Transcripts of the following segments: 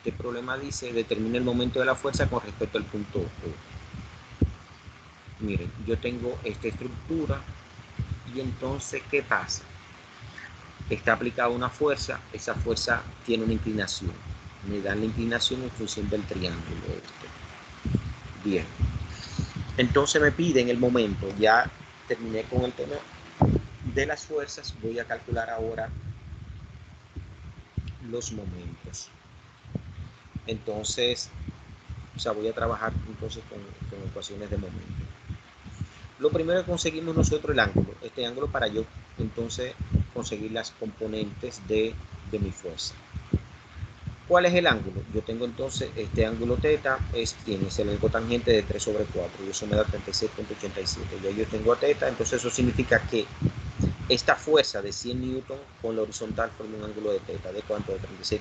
este problema dice, determina el momento de la fuerza con respecto al punto O. Miren, yo tengo esta estructura y entonces, ¿qué pasa? Está aplicada una fuerza, esa fuerza tiene una inclinación. Me dan la inclinación en función del triángulo este. Bien. Entonces me piden el momento, ya terminé con el tema de las fuerzas, voy a calcular ahora los momentos. Entonces, voy a trabajar entonces con ecuaciones de momento. Lo primero que conseguimos nosotros el ángulo, este ángulo para yo entonces conseguir las componentes de mi fuerza. ¿Cuál es el ángulo? Yo tengo entonces este ángulo θ, es el cotangente de 3 sobre 4, y eso me da 36.87. Ya yo tengo a θ, entonces eso significa que esta fuerza de 100 newton con la horizontal forma un ángulo de θ, ¿de cuánto? De 36.87.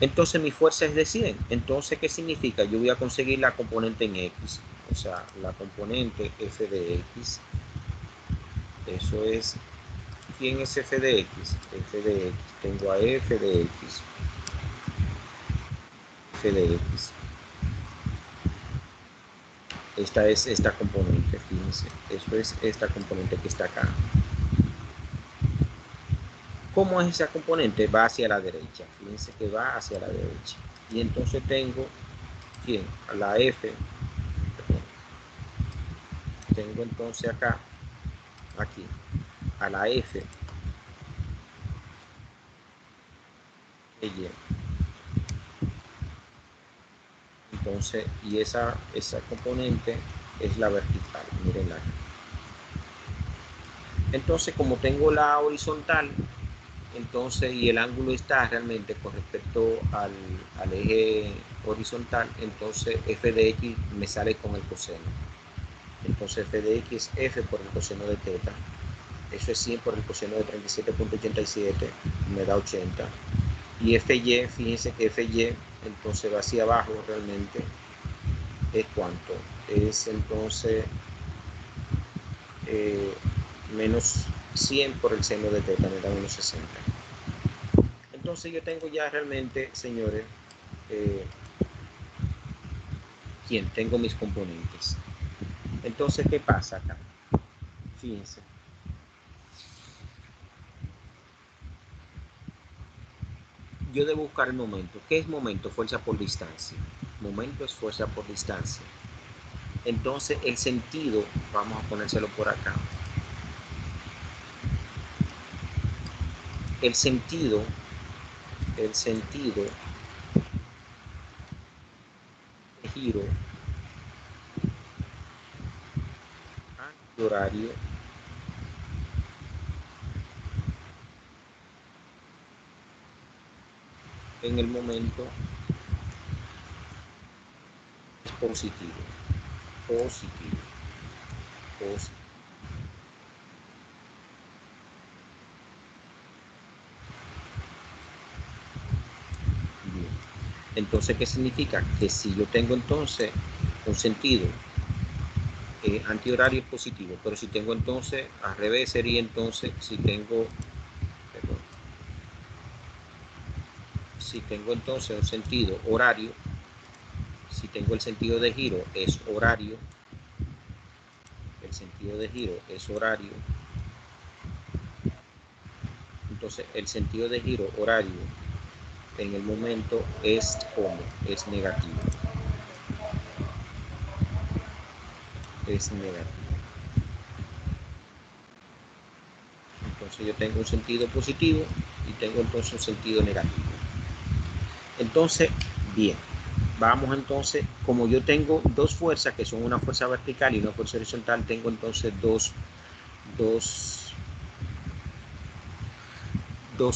Entonces mi fuerza es de 100. Entonces, ¿qué significa? Yo voy a conseguir la componente en X. O sea, la componente f de X. Eso es... ¿Quién es f de X? F de X. Tengo a f de X. F de X. Esta es esta componente, fíjense. Eso es esta componente que está acá. ¿Cómo es esa componente? Va hacia la derecha. Fíjense que va hacia la derecha. Y entonces tengo, ¿quién? A la F. Tengo entonces acá, aquí, a la F. Y. Entonces, y esa componente es la vertical. Mírenla. Entonces, como tengo la horizontal, entonces, y el ángulo está realmente con respecto al eje horizontal, entonces f de x me sale con el coseno. Entonces f de x es f por el coseno de θ. Eso es 100 por el coseno de 37.87, me da 80. Y fy, fíjense que fy, entonces va hacia abajo realmente, es cuánto, es entonces menos 100 por el seno de θ, me da menos 60. Entonces yo tengo ya realmente, señores, ¿quién? Tengo mis componentes. Entonces, ¿qué pasa acá? Fíjense. Yo debo buscar el momento. ¿Qué es momento? Fuerza por distancia. Momento es fuerza por distancia. Entonces, el sentido, vamos a ponérselo por acá. El sentido de giro horario en el momento es positivo. Positivo. Bien. Entonces, ¿qué significa? Que si yo tengo entonces un sentido antihorario es positivo, pero si tengo entonces, al revés sería entonces, si tengo entonces un sentido horario, si tengo el sentido de giro es horario, el sentido de giro es horario, entonces el sentido de giro horario en el momento es como, es negativo. Es negativo. Entonces yo tengo un sentido positivo y tengo entonces un sentido negativo. Entonces, bien, vamos entonces, como yo tengo dos fuerzas que son una fuerza vertical y una fuerza horizontal, tengo entonces dos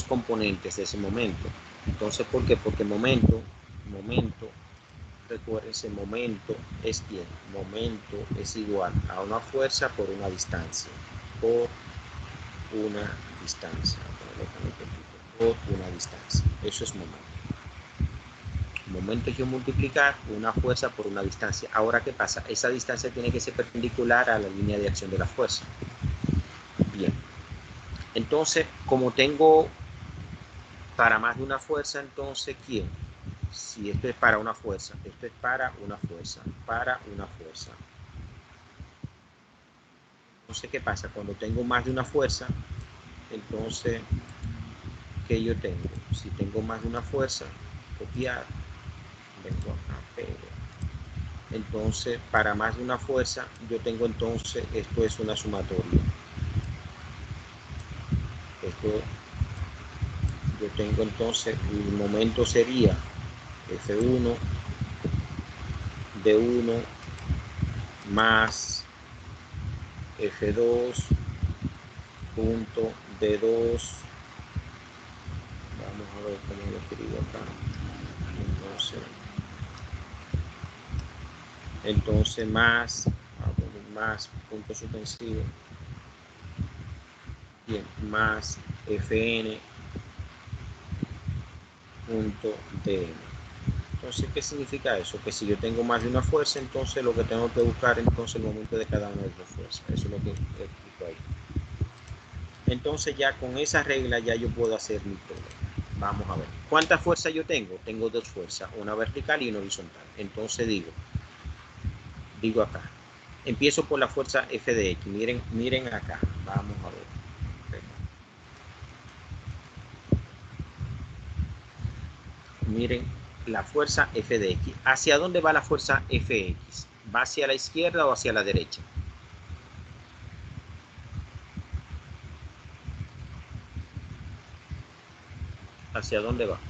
componentes de ese momento. Entonces, ¿por qué? Porque momento, recuérdense, momento es ¿quién? Momento es igual a una fuerza por una distancia. Por una distancia. Por una distancia. Eso es momento. Momento es yo multiplicar una fuerza por una distancia. Ahora, ¿qué pasa? Esa distancia tiene que ser perpendicular a la línea de acción de la fuerza. Bien. Entonces, como tengo para más de una fuerza, entonces, ¿quién? Si esto es para una fuerza, esto es para una fuerza, para una fuerza. Entonces, ¿qué pasa? Cuando tengo más de una fuerza, entonces, ¿qué yo tengo? Si tengo más de una fuerza, copiar, vengo acá, pego. Entonces, para más de una fuerza, yo tengo entonces, esto es una sumatoria. Esto, yo tengo entonces, el momento sería F1, D1, más F2, punto D2. Vamos a ver cómo lo escribo acá. Entonces más punto suspensivo, bien, más Fn punto Dn. Entonces, ¿qué significa eso? Que si yo tengo más de una fuerza, entonces lo que tengo que buscar entonces el momento de cada una de las fuerzas. Eso es lo que explico ahí. Entonces ya con esa regla ya yo puedo hacer mi problema. Vamos a ver. ¿Cuántas fuerzas yo tengo? Tengo dos fuerzas, una vertical y una horizontal. Entonces digo acá. Empiezo por la fuerza F de X. Miren acá. Vamos a ver. Miren la fuerza F de X. ¿Hacia dónde va la fuerza Fx? ¿Va hacia la izquierda o hacia la derecha? ¿Hacia dónde va?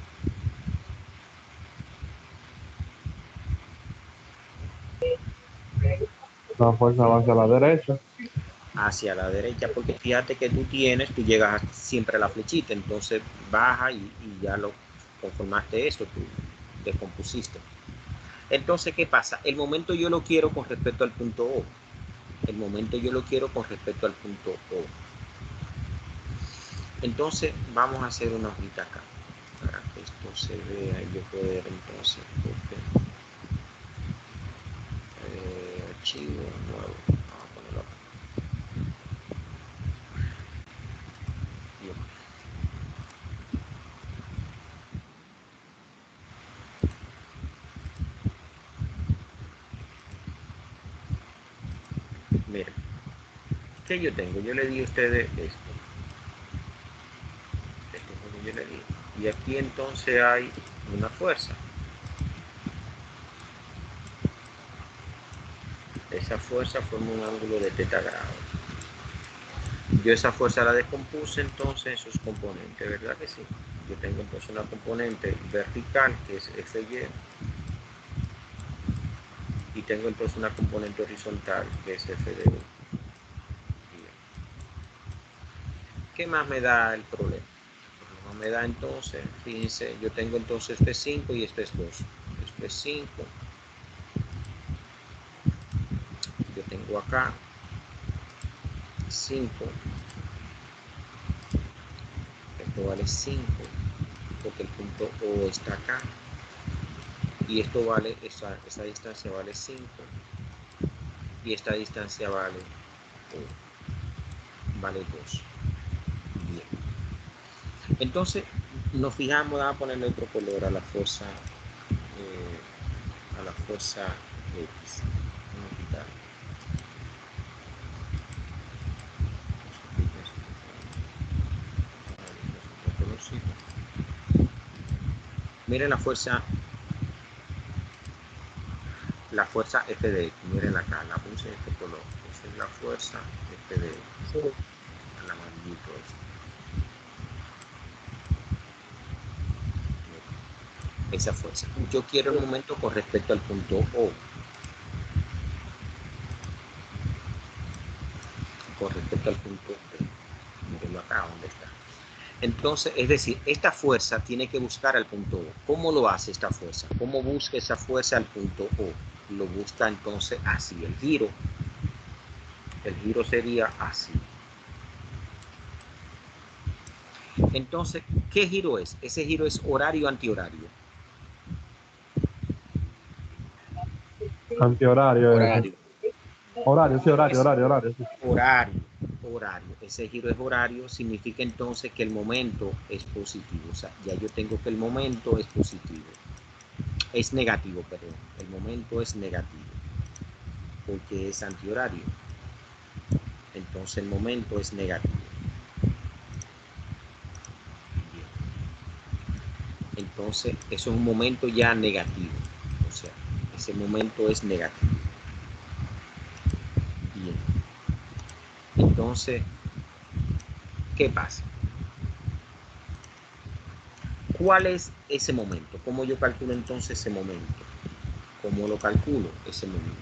La fuerza va hacia la derecha. Hacia la derecha, porque fíjate que tú llegas siempre a la flechita, entonces baja y ya lo conformaste eso, tú descompusiste. Entonces, ¿qué pasa? El momento yo lo quiero con respecto al punto O. El momento yo lo quiero con respecto al punto O. Entonces, vamos a hacer una hojita acá, para que esto se vea y yo poder entonces, archivo nuevo, vamos a ponerlo acá. Bien. Miren, ¿qué yo tengo? Yo le di a ustedes esto. Esto es lo que yo le di. Y aquí entonces hay una fuerza. Esa fuerza forma un ángulo de θ grados. Yo esa fuerza la descompuse entonces en sus componentes, ¿verdad que sí? Yo tengo entonces una componente vertical que es Fy y tengo entonces una componente horizontal que es Fdu. ¿Qué más me da el problema? El problema me da entonces, fíjense, yo tengo entonces este 5 y este es 2. Este es 5. Yo tengo acá 5. Esto vale 5 porque el punto O está acá. Y esto vale, esa distancia vale 5 y esta distancia vale 2. Bien. Entonces nos fijamos, vamos a ponerle otro color a la fuerza X. Vamos a quitar. Miren la fuerza F de X. Miren acá, la puse de este color. Esa es la fuerza F de X. El amarillito este. Esa fuerza. Yo quiero el momento con respecto al punto O. Con respecto al punto B. Mírenlo acá, ¿dónde está? Entonces, es decir, esta fuerza tiene que buscar al punto O. ¿Cómo lo hace esta fuerza? ¿Cómo busca esa fuerza al punto O? Lo busca entonces así, el giro. El giro sería así. Entonces, ¿qué giro es? Ese giro es horario o antihorario. Antihorario. Horario. Horario, sí, horario. Sí. Horario. ese giro es horario, significa entonces que el momento es positivo. O sea, ya yo tengo que el momento es positivo. Es negativo, perdón. El momento es negativo. Porque es antihorario. Entonces el momento es negativo. Bien. Entonces eso es un momento ya negativo. O sea, ese momento es negativo. Bien. Entonces, ¿qué pasa? ¿Cuál es ese momento? ¿Cómo yo calculo entonces ese momento? ¿Cómo lo calculo ese momento?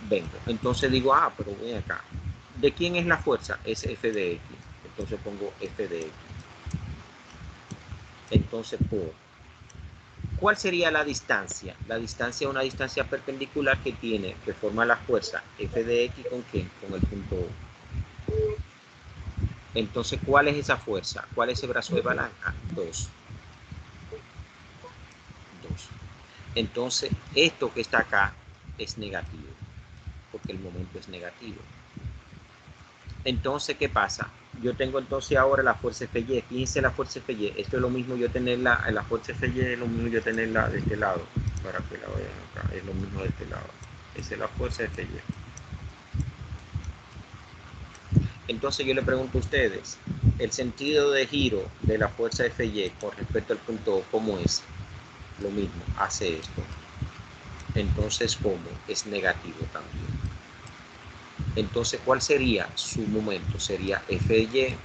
Vengo, entonces digo, pero ven acá. ¿De quién es la fuerza? Es f de x. Entonces pongo f de x. Entonces, ¿cuál sería la distancia? La distancia es una distancia perpendicular que forma la fuerza f de x con quién? Con el punto O. Entonces, ¿cuál es esa fuerza? ¿Cuál es ese brazo de palanca? 2. Entonces, esto que está acá es negativo, porque el momento es negativo. Entonces, ¿qué pasa? Yo tengo entonces ahora la fuerza Fy. Fíjense la fuerza Fy. Esto es lo mismo yo tenerla, la fuerza Fy es lo mismo yo tenerla de este lado, para que la vean acá. Es lo mismo de este lado. Esa es la fuerza Fy. Entonces yo le pregunto a ustedes, el sentido de giro de la fuerza Fy con respecto al punto O, ¿cómo es? Lo mismo, hace esto. Entonces, ¿cómo? Es negativo también. Entonces, ¿cuál sería su momento? Sería Fy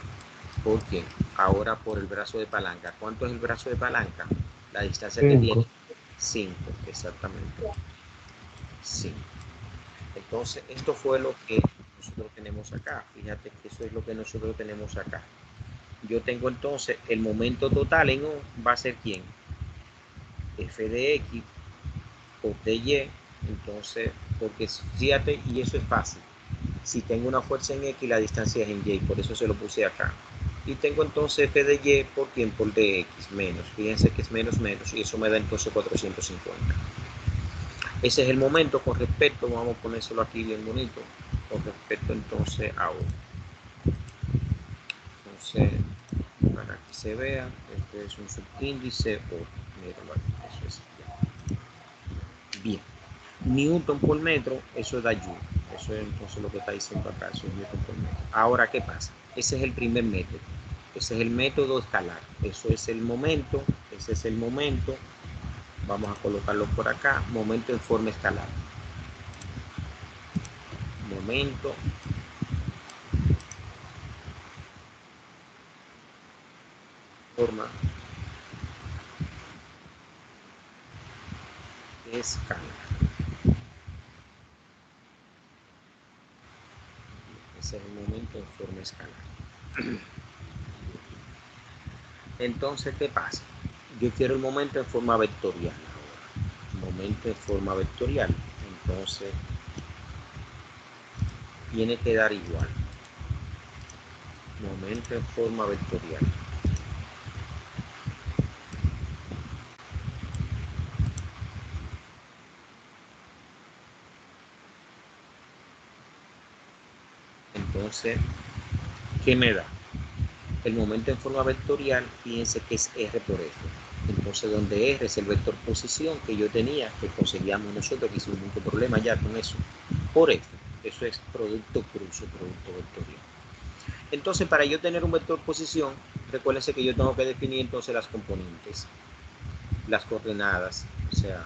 por quién? Ahora por el brazo de palanca. ¿Cuánto es el brazo de palanca? La distancia que tiene. 5, exactamente. 5. Entonces, esto fue lo que nosotros tenemos acá. Fíjate que eso es lo que nosotros tenemos acá. Yo tengo entonces el momento total en O va a ser ¿quién? F de X por dy. Entonces, porque fíjate, y eso es fácil. Si tengo una fuerza en X, la distancia es en Y, por eso se lo puse acá. Y tengo entonces F de Y por quién, por dx menos. Fíjense que es menos menos y eso me da entonces 450. Ese es el momento con respecto, vamos a ponérselo aquí bien bonito, con respecto entonces a O. Entonces, para que se vea, este es un subíndice O. Míralo aquí, eso es bien. Newton por metro, eso da Joule. Eso es entonces lo que está diciendo acá, eso es Newton por metro. Ahora, ¿qué pasa? Ese es el primer método. Ese es el método escalar. Eso es el momento. Ese es el momento. Vamos a colocarlo por acá. Momento en forma escalar. Momento. Forma escalar. Ese es el momento en forma escalar. Entonces, ¿qué pasa? Yo quiero el momento en forma vectorial ahora. Momento en forma vectorial. Entonces, tiene que dar igual. Momento en forma vectorial. Entonces, ¿qué me da? El momento en forma vectorial, fíjense que es R por F. Entonces, donde R es el vector posición que yo tenía, que conseguíamos nosotros, que hicimos mucho problema ya con eso, por F. Eso es producto cruzo, producto vectorial. Entonces, para yo tener un vector posición, recuérdense que yo tengo que definir entonces las componentes, las coordenadas, o sea,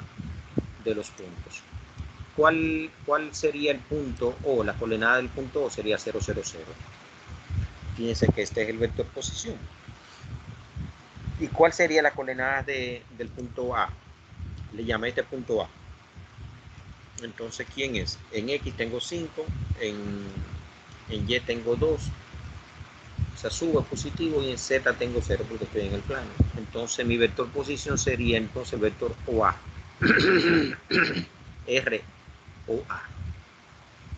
de los puntos. ¿Cuál sería el punto O? La coordenada del punto O sería 0, 0, 0. Fíjense que este es el vector posición. ¿Y cuál sería la coordenada del punto A? Le llamé este punto A. Entonces, ¿quién es? En X tengo 5, en Y tengo 2, o sea, subo positivo, y en Z tengo 0 porque estoy en el plano. Entonces, mi vector posición sería entonces el vector OA. R o A.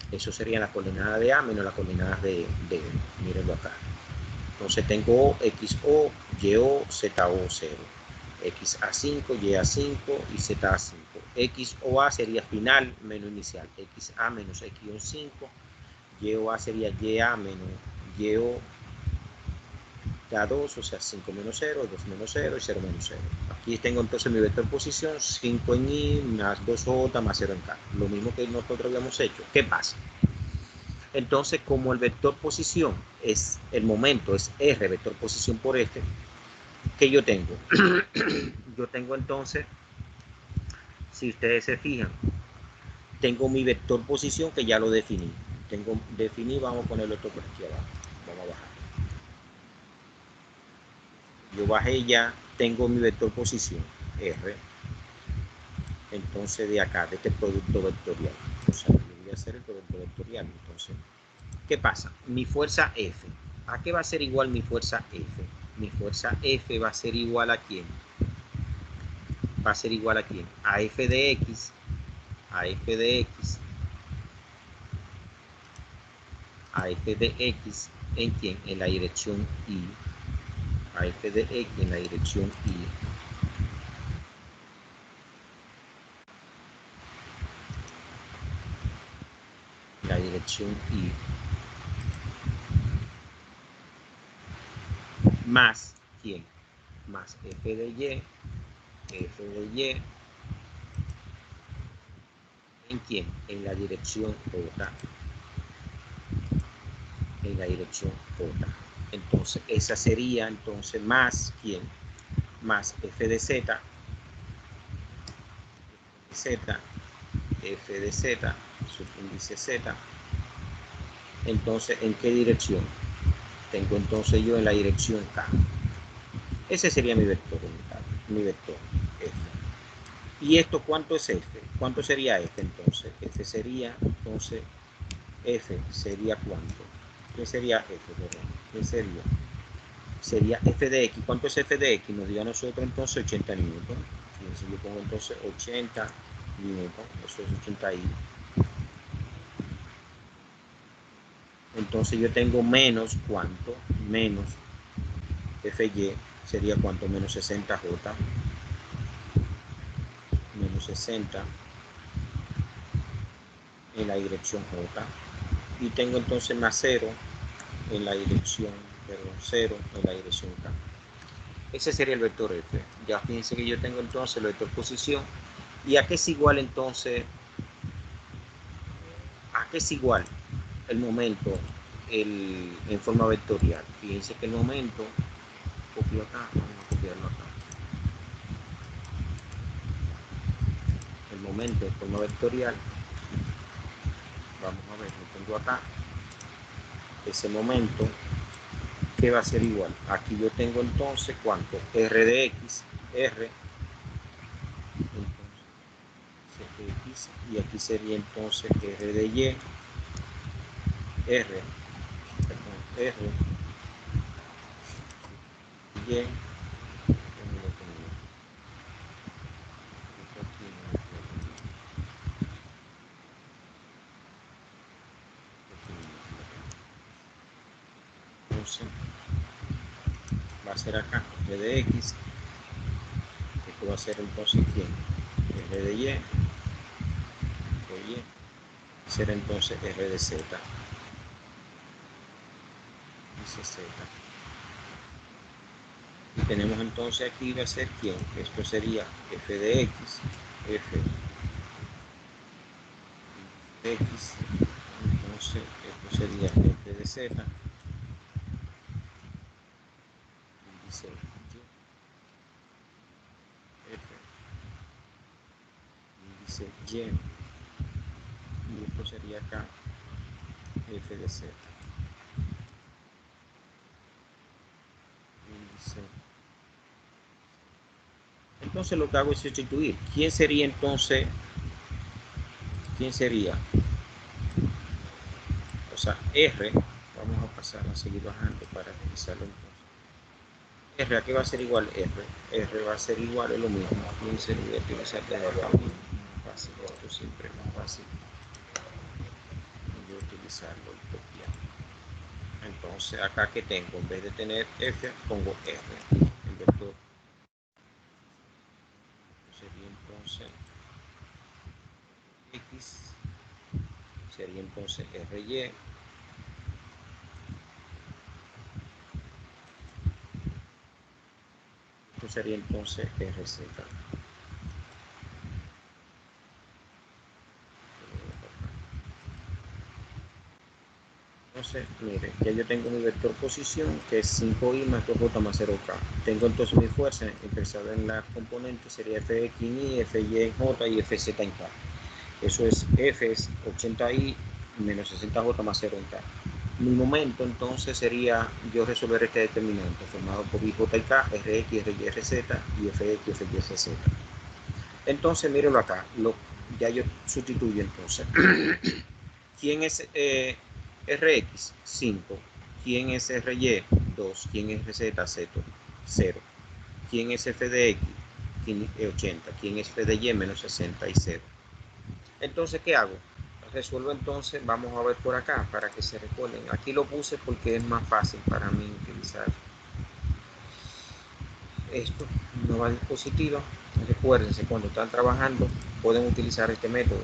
Eso sería la coordenada de A menos la coordenada de B. Mírenlo acá. Entonces tengo O, XO, YO, ZO, 0. XA5, YA5 y ZA5. XOA sería final menos inicial. XA menos X5, YO sería YA menos YO da2, o sea, 5 menos 0, 2 menos 0 y 0 menos 0. Aquí tengo entonces mi vector posición, 5 en I, más 2J, más 0 en K. Lo mismo que nosotros habíamos hecho. ¿Qué pasa? Entonces, como el vector posición es el momento, es R, vector posición por este, ¿qué yo tengo? Yo tengo entonces, si ustedes se fijan, tengo mi vector posición que ya lo definí. Vamos a ponerlo esto por aquí abajo. Vamos a bajar. Yo bajé ya, tengo mi vector posición, R. Entonces de acá, de este producto vectorial. O sea, yo voy a hacer el producto vectorial. Entonces, ¿qué pasa? Mi fuerza F. ¿A qué va a ser igual mi fuerza F? Mi fuerza F va a ser igual a ¿quién? Va a ser igual a ¿quién? A F de X. A F de X. A F de X. ¿En quién? En la dirección Y. A F de X en la dirección Y. La dirección Y. Más ¿quién? Más F de Y. F de Y. ¿En quién? En la dirección J. En la dirección J. Entonces, esa sería entonces más ¿quién? Más F de Z. Z. F de Z. Subíndice Z. Entonces, ¿en qué dirección? Tengo entonces yo en la dirección K. Ese sería mi vector unitario, mi vector F. ¿Y esto cuánto es F? ¿Cuánto sería F entonces? F sería, entonces, F sería ¿cuánto? ¿Qué sería F? ¿Qué sería? Sería F de X. ¿Cuánto es F de X? Nos dio a nosotros entonces 80 newton. Si yo pongo entonces 80 newton, eso es 80 I. Entonces yo tengo menos ¿cuánto? Menos FY sería ¿cuánto? Menos 60J. Menos 60 en la dirección J. Y tengo entonces más 0 en la dirección, perdón, 0 en la dirección K. Ese sería el vector F. Ya fíjense que yo tengo entonces el vector posición. ¿Y a qué es igual entonces? ¿A qué es igual el momento en forma vectorial? Fíjense que el momento, copio acá, vamos a copiarlo acá. El momento en forma vectorial, vamos a ver, lo tengo acá. Ese momento, ¿qué va a ser igual? Aquí yo tengo entonces, ¿cuánto? R de X, R, entonces X, y aquí sería entonces R de Y, R, perdón, R, Y, entonces va a ser acá R de X, esto va a ser entonces ¿quién? R de Y, será entonces R de Z, dice Z. Y tenemos entonces aquí va a ser ¿quién? Esto sería F de X, F de X, entonces esto sería F de Z, dice F, dice Y, y esto sería acá F de Z. Entonces lo que hago es sustituir. ¿Quién sería entonces? ¿Quién sería? O sea, R, vamos a pasar a seguir bajando para revisarlo entonces. R, ¿a qué va a ser igual R? R va a ser igual a lo mismo. Fíjense, voy a utilizar desde acá mismo. Fácil, esto siempre es más fácil. Voy a utilizarlo y copiar. Entonces, acá que tengo, en vez de tener F, pongo R. El vector sería entonces X, sería entonces RY, Eso sería entonces RZ. Entonces, mire, ya yo tengo mi vector posición, que es 5i más 2j más 0k. Tengo entonces mi fuerza expresada en las componentes, sería Fx en i, Fy en j y Fz en k. Eso es F es 80i menos 60j más 0 en k. Mi momento entonces sería yo resolver este determinante formado por i, j y k, Rx, Ry, Rz y Fx, Fy, Fz. Entonces, mírenlo acá, ya yo sustituyo entonces. ¿Quién es Rx? 5. ¿Quién es Ry? 2. ¿Quién es Rz? 0. ¿Quién es f de x? 80. ¿Quién es f de y? Menos 60 y 0. Entonces, ¿qué hago? Resuelvo entonces, vamos a ver por acá para que se recuerden. Aquí lo puse porque es más fácil para mí utilizar esto, nueva dispositiva. Recuérdense, cuando están trabajando, pueden utilizar este método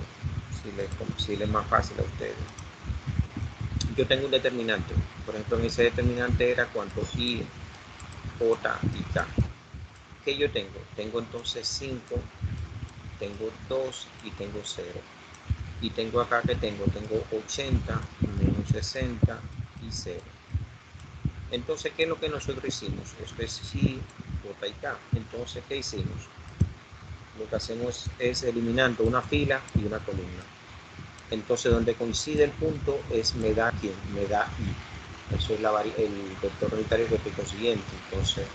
si les es más fácil a ustedes. Yo tengo un determinante, por ejemplo, en ese determinante era cuánto i, j y k. ¿Qué yo tengo? Tengo entonces 5, tengo 2 y tengo 0. Y tengo acá que tengo 80 menos 60 y 0. Entonces, ¿qué es lo que nosotros hicimos? Esto es i, j y k. Entonces, ¿qué hicimos? Lo que hacemos es eliminando una fila y una columna. Entonces, donde coincide el punto es me da quién, me da i. Eso es el vector unitario que estoy consiguiendo. Entonces,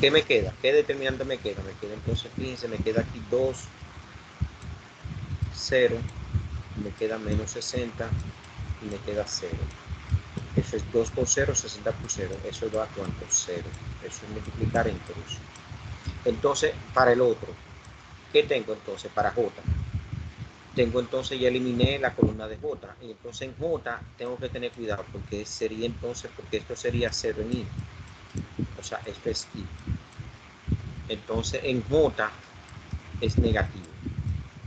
¿qué me queda? ¿Qué determinante me queda? Me queda entonces, fíjense, me queda aquí 2, 0, me queda menos 60 y me queda 0. Eso es 2 por 0, 60 por 0. Eso da cuánto? 0. Eso es multiplicar en cruz. Entonces, para el otro, ¿qué tengo entonces? Para J. Tengo entonces, ya eliminé la columna de J. Y entonces en J tengo que tener cuidado porque sería entonces, porque esto sería 0 en I. O sea, esto es I. Entonces en J es negativo.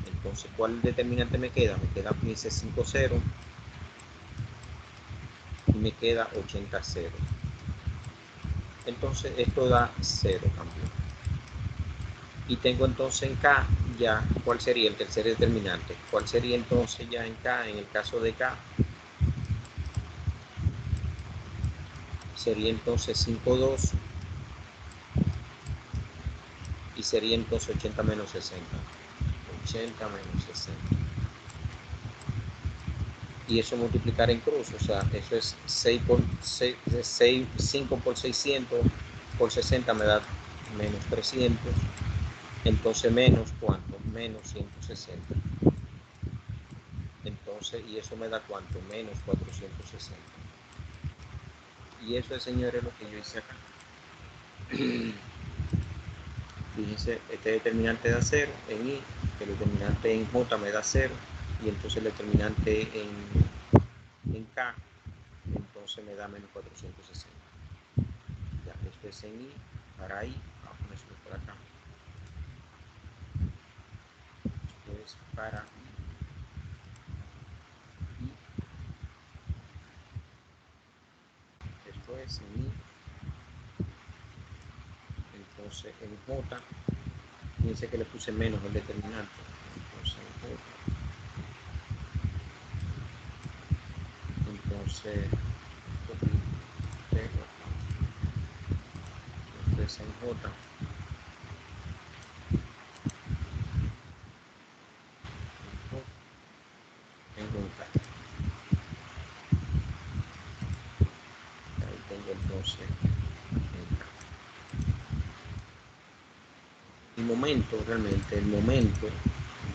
Entonces, ¿cuál determinante me queda? Me queda 15, 0 y me queda 80, 0. Entonces esto da 0 también. Y tengo entonces en K ya, ¿cuál sería el tercer determinante? ¿Cuál sería entonces ya en K? En el caso de K, sería entonces 5, 2 y sería entonces 80 menos 60. 80 menos 60. Y eso multiplicar en cruz, o sea, eso es 6 por 6, 5 por 600 por 60 me da menos 300. Entonces menos ¿cuánto? Menos 160. Entonces, y eso me da ¿cuánto? Menos 460. Y eso es, señores, lo que yo hice acá. Fíjense, este determinante da 0 en i, el determinante en j me da 0, y entonces el determinante en k, entonces me da menos 460. Ya, esto es en i, para i, vamos a ponerlo por acá. Esto es para i. Esto es en i. Entonces en j, fíjense que le puse menos el determinante. Entonces en j. Entonces, esto es en j. Tengo un k. Ahí tengo entonces el k. Mi momento, realmente, el momento,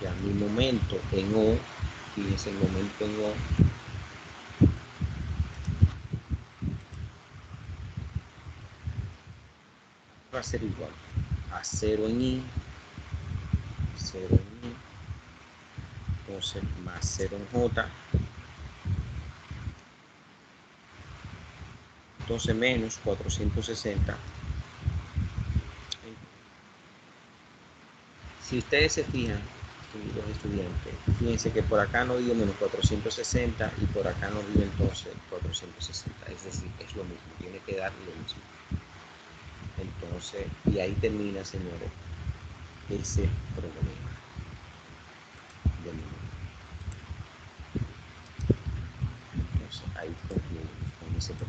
ya mi momento en O, fíjense el momento en O, va a ser igual a 0 en I, 0 en I, entonces más 0 en J, entonces menos 460. Si ustedes se fijan, los estudiantes, fíjense que por acá no dio menos 460 y por acá no dio entonces 460, es decir, es lo mismo, tiene que dar lo mismo. Entonces, y ahí termina, señores, ese problema de memoria. Entonces, ahí concluye con ese problema.